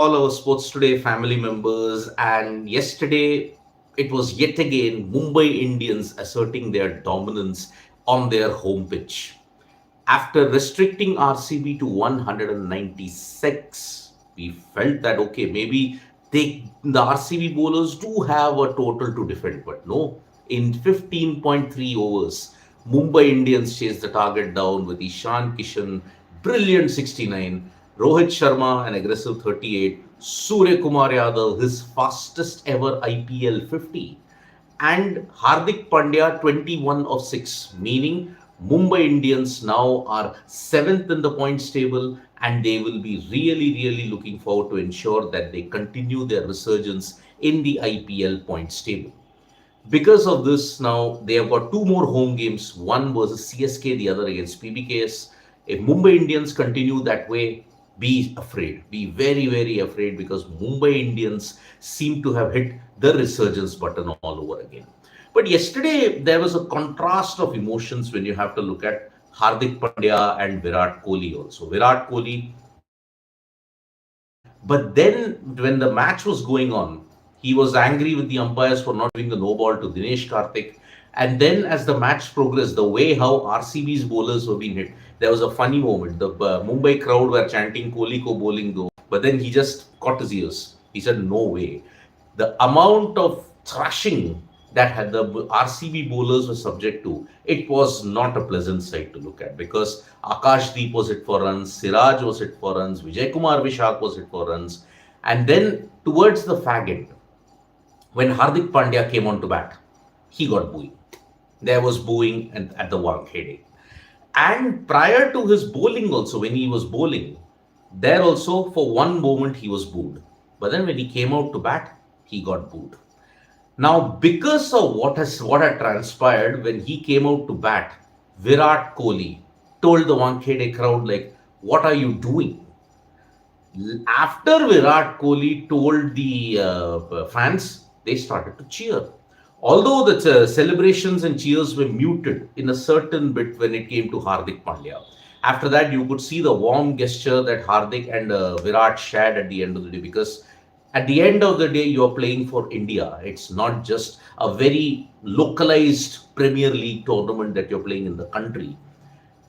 all our Sports Today family members. And yesterday, it was yet again Mumbai Indians asserting their dominance on their home pitch. After restricting RCB to 196, we felt that okay, maybe the RCB bowlers do have a total to defend, but no. In 15.3 overs, Mumbai Indians chased the target down with Ishan Kishan, brilliant 69, Rohit Sharma, an aggressive 38, Surya Kumar Yadav, his fastest ever IPL 50, and Hardik Pandya 21 of 6, meaning Mumbai Indians now are 7th in the points table and they will be really looking forward to ensure that they continue their resurgence in the IPL points table. Because of this, now they have got two more home games, one versus CSK, the other against PBKS. If Mumbai Indians continue that way, be afraid. Be very afraid because Mumbai Indians seem to have hit the resurgence button all over again. But yesterday, there was a contrast of emotions when you have to look at Hardik Pandya and Virat Kohli also. Virat Kohli, but then when the match was going on, he was angry with the umpires for not giving the no ball to Dinesh Karthik. And then as the match progressed, the way how RCB's bowlers were being hit, there was a funny moment. The Mumbai crowd were chanting Kohli ko bowling do. But then he just caught his ears. He said, no way. The amount of thrashing that had the RCB bowlers were subject to, it was not a pleasant sight to look at because Akashdeep was hit for runs, Siraj was hit for runs, Vijay Kumar Vishak was hit for runs. And then towards the fag end, when Hardik Pandya came on to bat, he got booing. There was booing at the Wankhede. And prior to his bowling also, when he was bowling, there also for one moment he was booed. But then when he came out to bat, he got booed. Now, because of what had transpired when he came out to bat, Virat Kohli told the Wankhede crowd like, "What are you doing?" After Virat Kohli told the fans, they started to cheer. Although the celebrations and cheers were muted in a certain bit when it came to Hardik Pandya. After that, you could see the warm gesture that Hardik and Virat shared at the end of the day because at the end of the day, you are playing for India. It's not just a very localized Premier League tournament that you're playing in the country.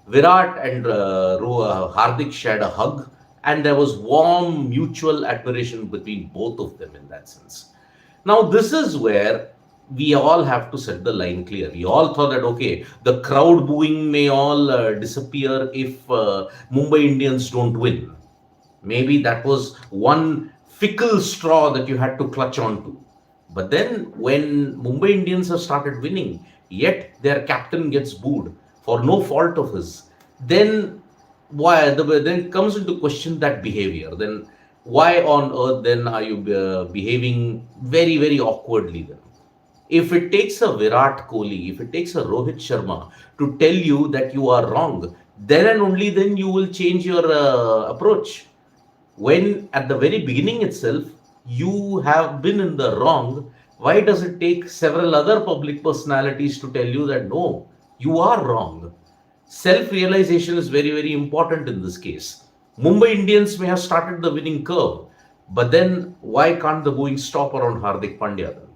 Virat and Hardik shared a hug, and there was warm mutual admiration between both of them in that sense. Now, this is where we all have to set the line clear. We all thought that, okay, the crowd booing may all disappear if Mumbai Indians don't win. Maybe that was one fickle straw that you had to clutch onto. But then when Mumbai Indians have started winning, yet their captain gets booed for no fault of his, then then it comes into question that behavior. Then why on earth then are you behaving very awkwardly then? If it takes a Virat Kohli, if it takes a Rohit Sharma to tell you that you are wrong, then and only then you will change your approach. When at the very beginning itself, you have been in the wrong, why does it take several other public personalities to tell you that no, you are wrong? Self-realization is very important in this case. Mumbai Indians may have started the winning curve, but then why can't the booing stop around Hardik Pandya then?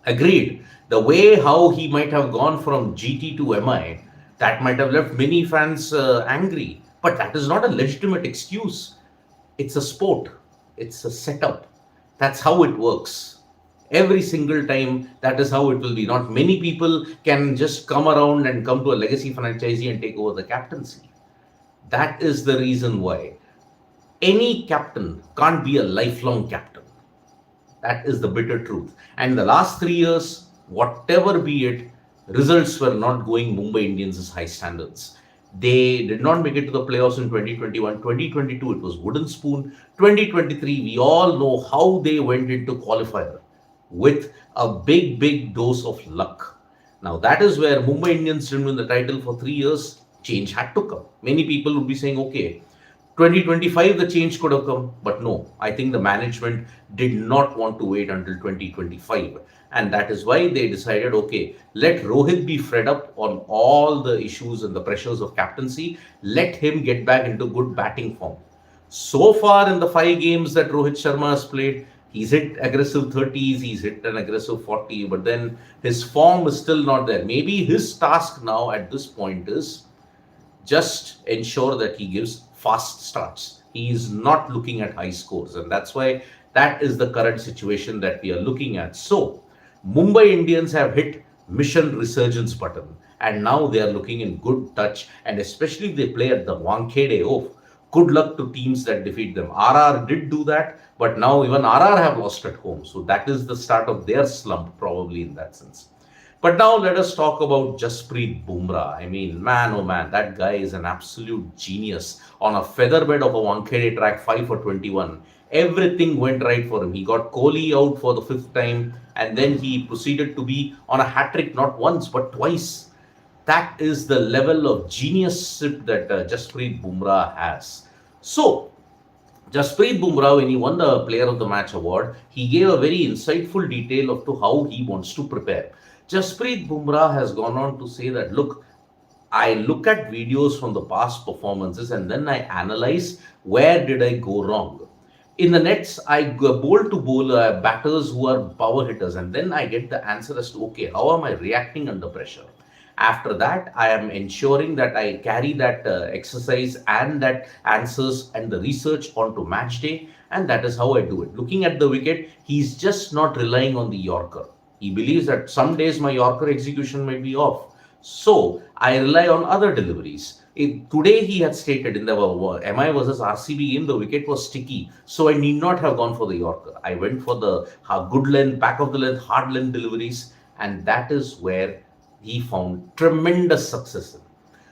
Agreed. The way how he might have gone from GT to MI, that might have left many fans angry. But that is not a legitimate excuse. It's a sport. It's a setup. That's how it works. Every single time, that is how it will be. Not many people can just come around and come to a legacy franchisee and take over the captaincy. That is the reason why any captain can't be a lifelong captain. That is the bitter truth. And the last 3 years, whatever be it, results were not going Mumbai Indians' high standards. They did not make it to the playoffs in 2021. 2022, it was wooden spoon. 2023, we all know how they went into qualifier with a big dose of luck. Now, that is where Mumbai Indians didn't win the title for 3 years. Change had to come. Many people would be saying, okay, 2025, the change could have come, but no, I think the management did not want to wait until 2025. And that is why they decided, okay, let Rohit be fed up on all the issues and the pressures of captaincy. Let him get back into good batting form. So far in the 5 games that Rohit Sharma has played, he's hit aggressive 30s, he's hit an aggressive 40, but then his form is still not there. Maybe his task now at this point is just ensure that he gives fast starts. He is not looking at high scores, and that's why that is the current situation that we are looking at. So, Mumbai Indians have hit mission resurgence button, and now they are looking in good touch, and especially if they play at the Wankhede. Oh, good luck to teams that defeat them. RR did do that, but now even RR have lost at home, so that is the start of their slump, probably in that sense. But now let us talk about Jasprit Bumrah. I mean, man, oh man, that guy is an absolute genius. On a featherbed of a Wankhede track, 5 for 21. Everything went right for him. He got Kohli out for the fifth time, and then he proceeded to be on a hat trick not once but twice. That is the level of genius that Jasprit Bumrah has. So, Jasprit Bumrah, when he won the Player of the Match award, he gave a very insightful detail of to how he wants to prepare. Jasprit Bumrah has gone on to say that, look, I look at videos from the past performances and then I analyze where did I go wrong. In the nets, I go bowl to bowl batters who are power hitters, and then I get the answer as to, okay, how am I reacting under pressure? After that, I am ensuring that I carry that exercise and that answers and the research onto match day, and that is how I do it. Looking at the wicket, he's just not relying on the Yorker. He believes that some days my Yorker execution may be off. So I rely on other deliveries. Today he had stated in the MI versus RCB game, the wicket was sticky. So I need not have gone for the Yorker. I went for the good length, back of the length, hard length deliveries. And that is where he found tremendous success in.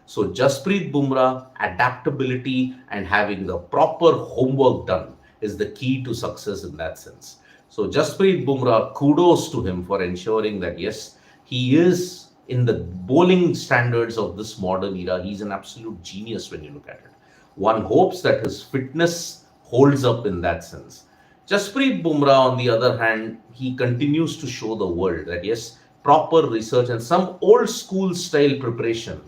So Jasprit Bumrah, adaptability and having the proper homework done is the key to success in that sense. So Jasprit Bumrah, kudos to him for ensuring that yes, he is in the bowling standards of this modern era. He's an absolute genius when you look at it. One hopes that his fitness holds up in that sense. Jasprit Bumrah, on the other hand, he continues to show the world that yes, proper research and some old school style preparation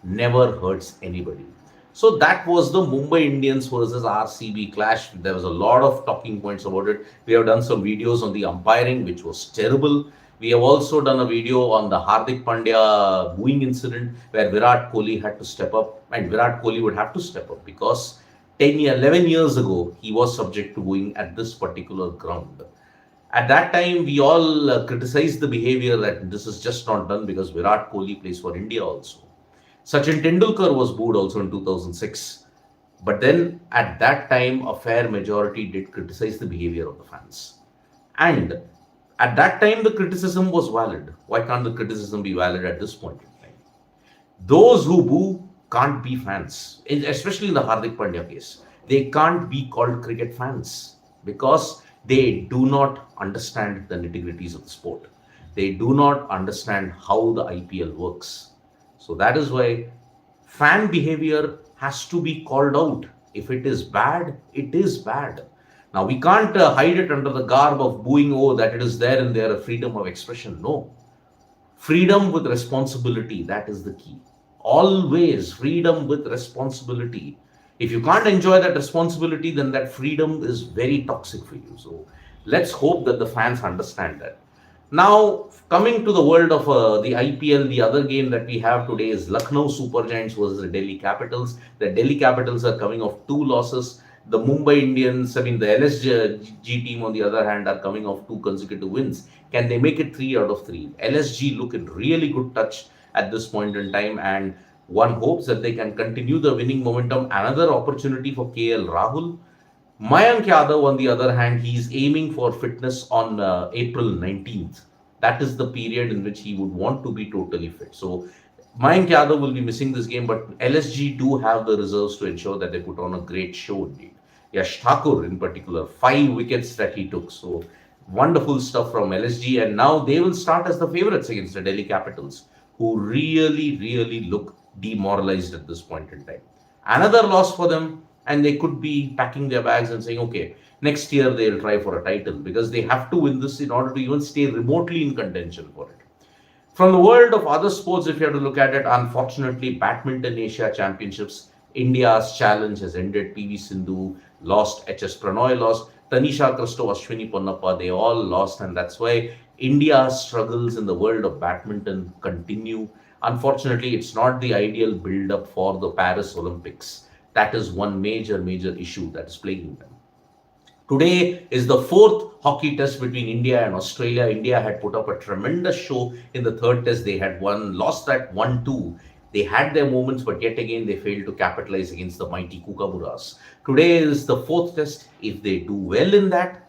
never hurts anybody. So that was the Mumbai Indians versus RCB clash. There was a lot of talking points about it. We have done some videos on the umpiring, which was terrible. We have also done a video on the Hardik Pandya booing incident where Virat Kohli had to step up, and Virat Kohli would have to step up because 11 years ago, he was subject to booing at this particular ground. At that time, we all criticized the behavior that this is just not done because Virat Kohli plays for India also. Sachin Tendulkar was booed also in 2006. But then at that time, a fair majority did criticize the behavior of the fans. And at that time, the criticism was valid. Why can't the criticism be valid at this point in time? Those who boo can't be fans, especially in the Hardik Pandya case. They can't be called cricket fans because they do not understand the nitty-gritties of the sport. They do not understand how the IPL works. So that is why fan behavior has to be called out. If it is bad, it is bad. Now, we can't hide it under the garb of booing, oh, that it is there and there, a freedom of expression. No. Freedom with responsibility, that is the key. Always freedom with responsibility. If you can't enjoy that responsibility, then that freedom is very toxic for you. So let's hope that the fans understand that. Now, coming to the world of the IPL, the other game that we have today is Lucknow Super Giants versus the Delhi Capitals. The Delhi Capitals are coming off 2 losses. The Mumbai Indians, the LSG team on the other hand, are coming off 2 consecutive wins. Can they make it 3 out of 3? LSG look in really good touch at this point in time, and one hopes that they can continue the winning momentum. Another opportunity for KL Rahul. Mayank Yadav, on the other hand, he is aiming for fitness on April 19th. That is the period in which he would want to be totally fit. So Mayank Yadav will be missing this game, but LSG do have the reserves to ensure that they put on a great show indeed. Yash Thakur in particular, 5 wickets that he took. So wonderful stuff from LSG, and now they will start as the favourites against the Delhi Capitals, who really look demoralized at this point in time. Another loss for them, and they could be packing their bags and saying, okay, next year they'll try for a title because they have to win this in order to even stay remotely in contention for it. From the world of other sports, if you have to look at it, unfortunately, Badminton Asia Championships India's challenge has ended. PV Sindhu lost, HS Pranoy lost, Tanisha Kristo, Ashwini Ponnappa, they all lost, and that's why India's struggles in the world of badminton continue. Unfortunately, it's not the ideal build up for the Paris Olympics. That is one major issue that is plaguing them. Today is the fourth hockey test between India and Australia. India had put up a tremendous show in the third test. They had lost that 1-2. They had their moments, but yet again they failed to capitalize against the mighty Kookaburras. Today is the fourth test. If they do well in that,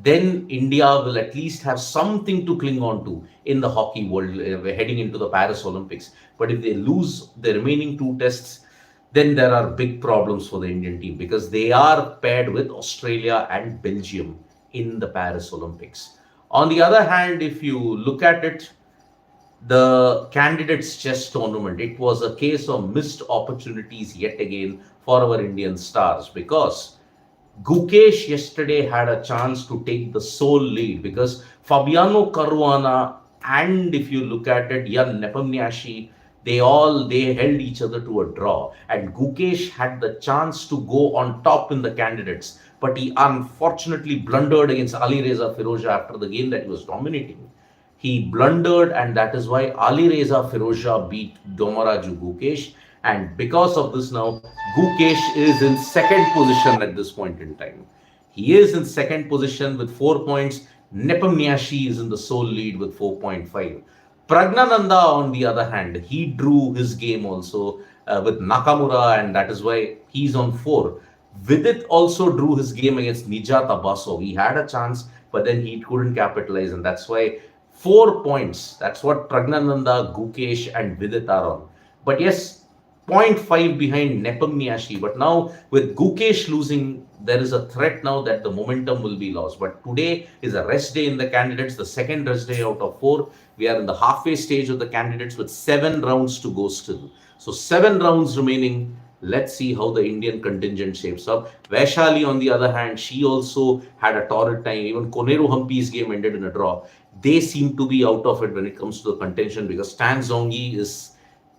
then India will at least have something to cling on to in the hockey world heading into the Paris Olympics. But if they lose the remaining two tests, then there are big problems for the Indian team because they are paired with Australia and Belgium in the Paris Olympics. On the other hand, if you look at it, the candidates chess tournament, it was a case of missed opportunities yet again for our Indian stars because Gukesh yesterday had a chance to take the sole lead because Fabiano Caruana and if you look at it, Jan Nepomniachtchi, they held each other to a draw, and Gukesh had the chance to go on top in the candidates, but he unfortunately blundered against Ali Reza Firouzja after the game that he was dominating. He blundered, and that is why Ali Reza Firouzja beat Domaraju Gukesh. And because of this, now Gukesh is in second position at this point in time. He is in second position with 4 points. Nepomniachtchi is in the sole lead with 4.5. Pragnananda, on the other hand, he drew his game also with Nakamura, and that is why he's on 4. Vidit also drew his game against Nijat Abbasov. He had a chance, but then he couldn't capitalize, and that's why 4 points. That's what Pragnananda, Gukesh, and Vidit are on. But yes, 0.5 behind Nepomniachtchi. But now with Gukesh losing, there is a threat now that the momentum will be lost. But today is a rest day in the candidates, the second rest day out of 4. We are in the halfway stage of the candidates with 7 rounds to go still. So 7 rounds remaining. Let's see how the Indian contingent shapes up. Vaishali, on the other hand, she also had a torrid time. Even Koneru Hampi's game ended in a draw. They seem to be out of it when it comes to the contention because Stan Zongi is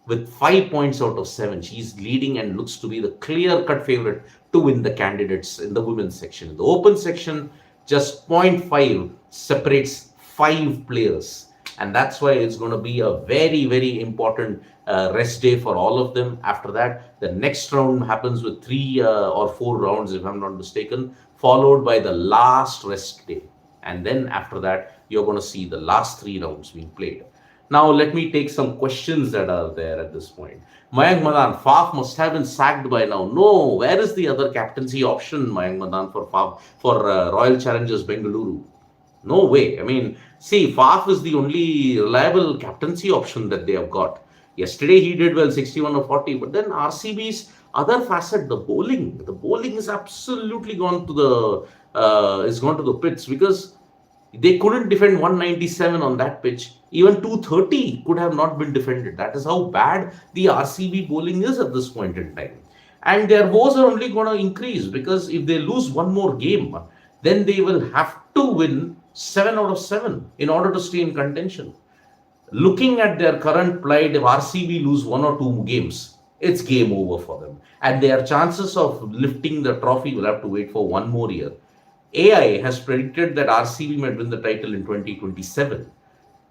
with 5 points out of 7. She's leading and looks to be the clear-cut favorite to win the candidates in the women's section. In the open section, just 0.5 separates 5 players. And that's why it's going to be a very important rest day for all of them. After that, the next round happens with 3 or 4 rounds, if I'm not mistaken, followed by the last rest day. And then after that, you're going to see the last 3 rounds being played. Now, let me take some questions that are there at this point. Mayank Madan, Faf must have been sacked by now. No, where is the other captaincy option, Mayank Madan, for Faf, for Royal Challengers Bengaluru? No way. I mean, see, Faf is the only reliable captaincy option that they have got. Yesterday he did well, 61 or 40, but then RCB's other facet, the bowling is absolutely gone to the pits because they couldn't defend 197 on that pitch. Even 230 could have not been defended. That is how bad the RCB bowling is at this point in time. And their woes are only going to increase because if they lose one more game, then they will have to win 7 out of 7 in order to stay in contention. Looking at their current plight, if RCB lose 1 or 2 games, it's game over for them. And their chances of lifting the trophy will have to wait for 1 more year. AI has predicted that RCB might win the title in 2027.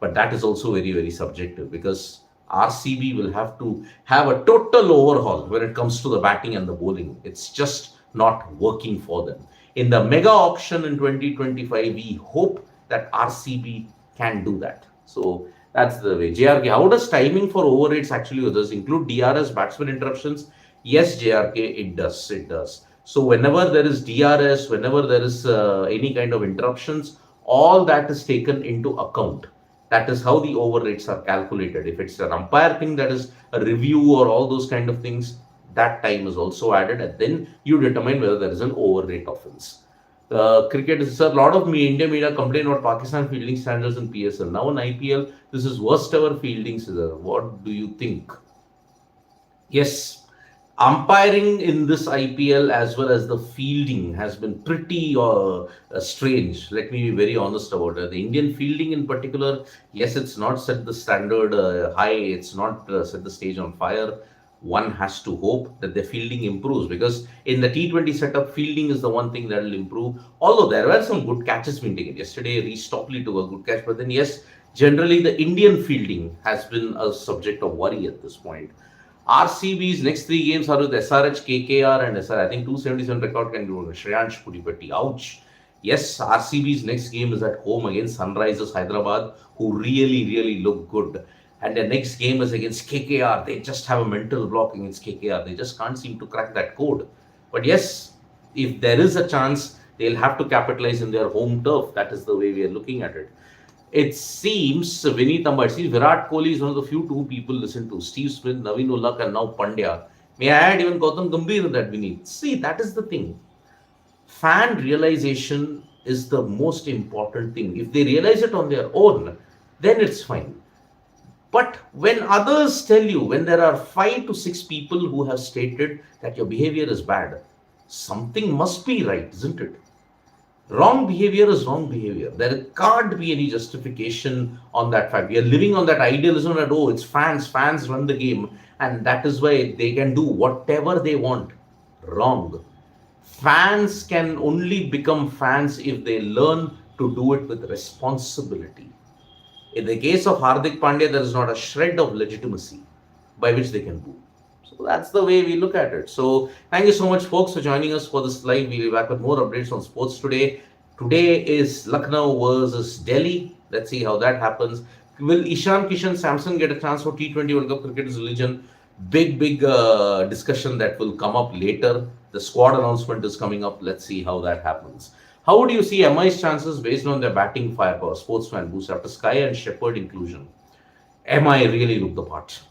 But that is also very subjective because RCB will have to have a total overhaul when it comes to the batting and the bowling. It's just not working for them. In the mega auction in 2025, we hope that RCB can do that. So that's the way. JRK, how does timing for over rates actually does include DRS, batsman interruptions? Yes, JRK, it does. So whenever there is DRS, whenever there is any kind of interruptions, all that is taken into account. That is how the over rates are calculated. If it's an umpire thing, that is a review or all those kind of things, that time is also added, and then you determine whether there is an over rate offense. Cricket is a lot of India media complain about Pakistan fielding standards in PSL. Now in IPL, this is worst ever fielding. What do you think? Yes, umpiring in this IPL as well as the fielding has been pretty strange. Let me be very honest about it. The Indian fielding in particular, yes, it's not set the standard high. It's not set the stage on fire. one has to hope that their fielding improves, because in the T20 setup, fielding is the one thing that will improve. Although there were some good catches being taken. Yesterday, Reece Topley took a good catch, but then yes, generally the Indian fielding has been a subject of worry at this point. RCB's next three games are with SRH, KKR, and SR. I think 277 record can do Shreyansh Pudipatti. Ouch. Yes, RCB's next game is at home against Sunrisers Hyderabad, who really, really look good. And their next game is against KKR. They just have a mental block against KKR. They just can't seem to crack that code. But yes, if there is a chance, they'll have to capitalize in their home turf. That is the way we are looking at it. It seems Vineet Amba, it seems Virat Kohli is one of the few two people listen to. Steve Smith, Naveen Ullah, and now Pandya. May I add even Gautam Gambhir in that, Vineet? See, that is the thing. Fan realization is the most important thing. If they realize it on their own, then it's fine. But when others tell you, when there are 5 to 6 people who have stated that your behavior is bad, something must be right, isn't it? Wrong behavior is wrong behavior. There can't be any justification on that fact. We are living on that idealism that, oh, it's fans run the game, and that is why they can do whatever they want. Wrong. Fans can only become fans if they learn to do it with responsibility. In the case of Hardik Pandya, there is not a shred of legitimacy by which they can boo. So that's the way we look at it. So thank you so much, folks, for joining us for this live. We'll be back with more updates on sports today. Today is Lucknow versus Delhi. Let's see how that happens. Will Ishan Kishan Samson get a chance for T20 World Cup cricket is religion? Big discussion that will come up later. The squad announcement is coming up. Let's see how that happens. How would you see MI's chances based on their batting firepower? Sportsman boost after Sky and Shepherd inclusion. MI really look the part.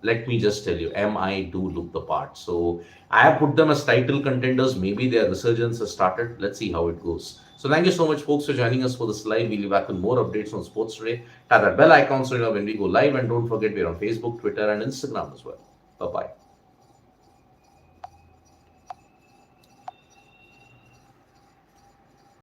Let me just tell you, MI do look the part. So I have put them as title contenders. Maybe their resurgence has started. Let's see how it goes. So thank you so much, folks, for joining us for this live. We'll be back with more updates on sports today. Tap that bell icon so you know when we go live. And don't forget, we're on Facebook, Twitter, and Instagram as well. Bye-bye.